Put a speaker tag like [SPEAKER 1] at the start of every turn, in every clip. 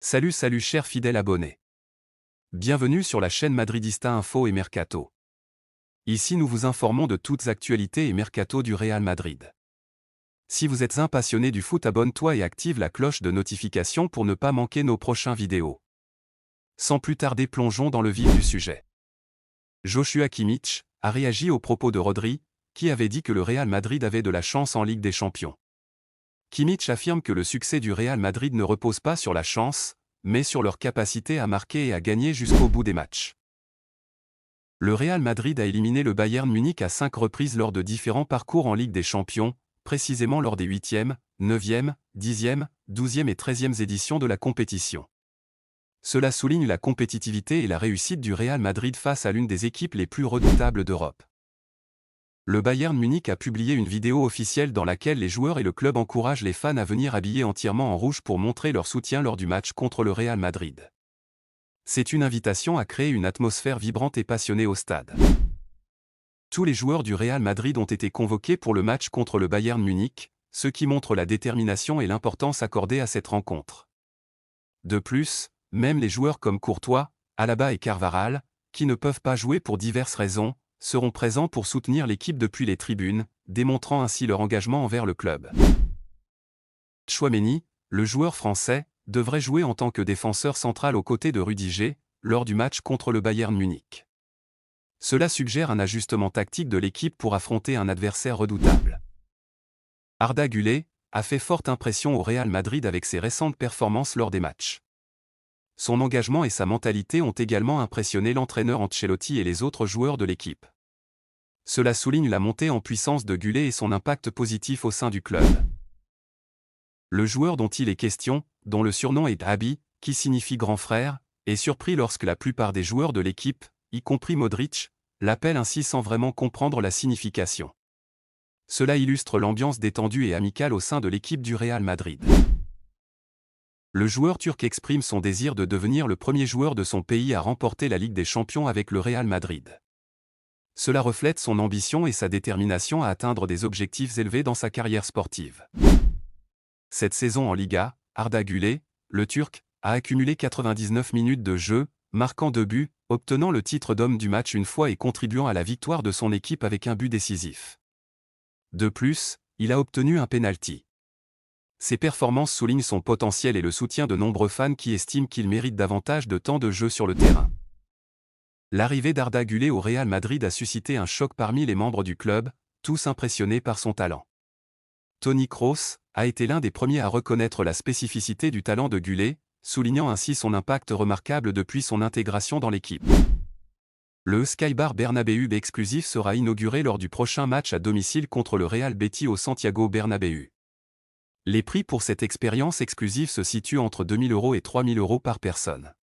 [SPEAKER 1] Salut chers fidèles abonnés. Bienvenue sur la chaîne Madridista Info et Mercato. Ici nous vous informons de toutes actualités et mercato du Real Madrid. Si vous êtes un passionné du foot, abonne-toi et active la cloche de notification pour ne pas manquer nos prochaines vidéos. Sans plus tarder, plongeons dans le vif du sujet. Joshua Kimmich a réagi aux propos de Rodri, qui avait dit que le Real Madrid avait de la chance en Ligue des Champions. Kimmich affirme que le succès du Real Madrid ne repose pas sur la chance, mais sur leur capacité à marquer et à gagner jusqu'au bout des matchs. Le Real Madrid a éliminé le Bayern Munich à 5 reprises lors de différents parcours en Ligue des Champions, précisément lors des 8e, 9e, 10e, 12e et 13e éditions de la compétition. Cela souligne la compétitivité et la réussite du Real Madrid face à l'une des équipes les plus redoutables d'Europe. Le Bayern Munich a publié une vidéo officielle dans laquelle les joueurs et le club encouragent les fans à venir habillés entièrement en rouge pour montrer leur soutien lors du match contre le Real Madrid. C'est une invitation à créer une atmosphère vibrante et passionnée au stade. Tous les joueurs du Real Madrid ont été convoqués pour le match contre le Bayern Munich, ce qui montre la détermination et l'importance accordée à cette rencontre. De plus, même les joueurs comme Courtois, Alaba et Carvajal, qui ne peuvent pas jouer pour diverses raisons, seront présents pour soutenir l'équipe depuis les tribunes, démontrant ainsi leur engagement envers le club. Tchouaméni, le joueur français, devrait jouer en tant que défenseur central aux côtés de Rudiger, lors du match contre le Bayern Munich. Cela suggère un ajustement tactique de l'équipe pour affronter un adversaire redoutable. Arda Güler a fait forte impression au Real Madrid avec ses récentes performances lors des matchs. Son engagement et sa mentalité ont également impressionné l'entraîneur Ancelotti et les autres joueurs de l'équipe. Cela souligne la montée en puissance de Güler et son impact positif au sein du club. Le joueur dont il est question, dont le surnom est Abi, qui signifie grand frère, est surpris lorsque la plupart des joueurs de l'équipe, y compris Modric, l'appellent ainsi sans vraiment comprendre la signification. Cela illustre l'ambiance détendue et amicale au sein de l'équipe du Real Madrid. Le joueur turc exprime son désir de devenir le premier joueur de son pays à remporter la Ligue des Champions avec le Real Madrid. Cela reflète son ambition et sa détermination à atteindre des objectifs élevés dans sa carrière sportive. Cette saison en Liga, Arda Güler, le Turc, a accumulé 99 minutes de jeu, marquant 2 buts, obtenant le titre d'homme du match une fois et contribuant à la victoire de son équipe avec un but décisif. De plus, il a obtenu un penalty. Ses performances soulignent son potentiel et le soutien de nombreux fans qui estiment qu'il mérite davantage de temps de jeu sur le terrain. L'arrivée d'Arda Güler au Real Madrid a suscité un choc parmi les membres du club, tous impressionnés par son talent. Toni Kroos a été l'un des premiers à reconnaître la spécificité du talent de Güler, soulignant ainsi son impact remarquable depuis son intégration dans l'équipe. Le Skybar Bernabéu exclusif sera inauguré lors du prochain match à domicile contre le Real Betis au Santiago Bernabéu. Les prix pour cette expérience exclusive se situent entre 2 000 € et 3 000 € par personne.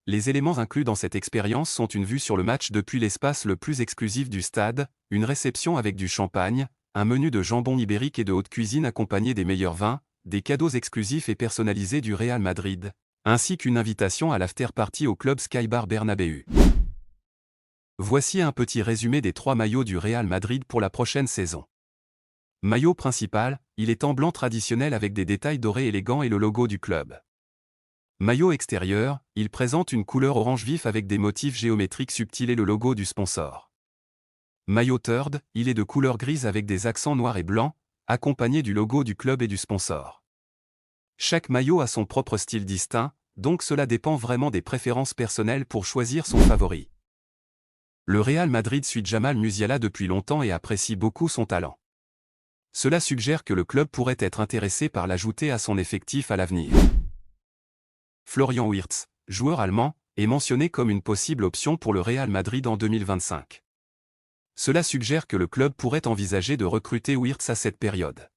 [SPEAKER 1] Les éléments inclus dans cette expérience sont une vue sur le match depuis l'espace le plus exclusif du stade, une réception avec du champagne, un menu de jambon ibérique et de haute cuisine accompagné des meilleurs vins, des cadeaux exclusifs et personnalisés du Real Madrid, ainsi qu'une invitation à l'after-party au club Skybar Bernabéu. Voici un petit résumé des 3 maillots du Real Madrid pour la prochaine saison. Maillot principal, il est en blanc traditionnel avec des détails dorés élégants et le logo du club. Maillot extérieur, il présente une couleur orange vif avec des motifs géométriques subtils et le logo du sponsor. Maillot third, il est de couleur grise avec des accents noirs et blancs, accompagné du logo du club et du sponsor. Chaque maillot a son propre style distinct, donc cela dépend vraiment des préférences personnelles pour choisir son favori. Le Real Madrid suit Jamal Musiala depuis longtemps et apprécie beaucoup son talent. Cela suggère que le club pourrait être intéressé par l'ajouter à son effectif à l'avenir. Florian Wirtz, joueur allemand, est mentionné comme une possible option pour le Real Madrid en 2025. Cela suggère que le club pourrait envisager de recruter Wirtz à cette période.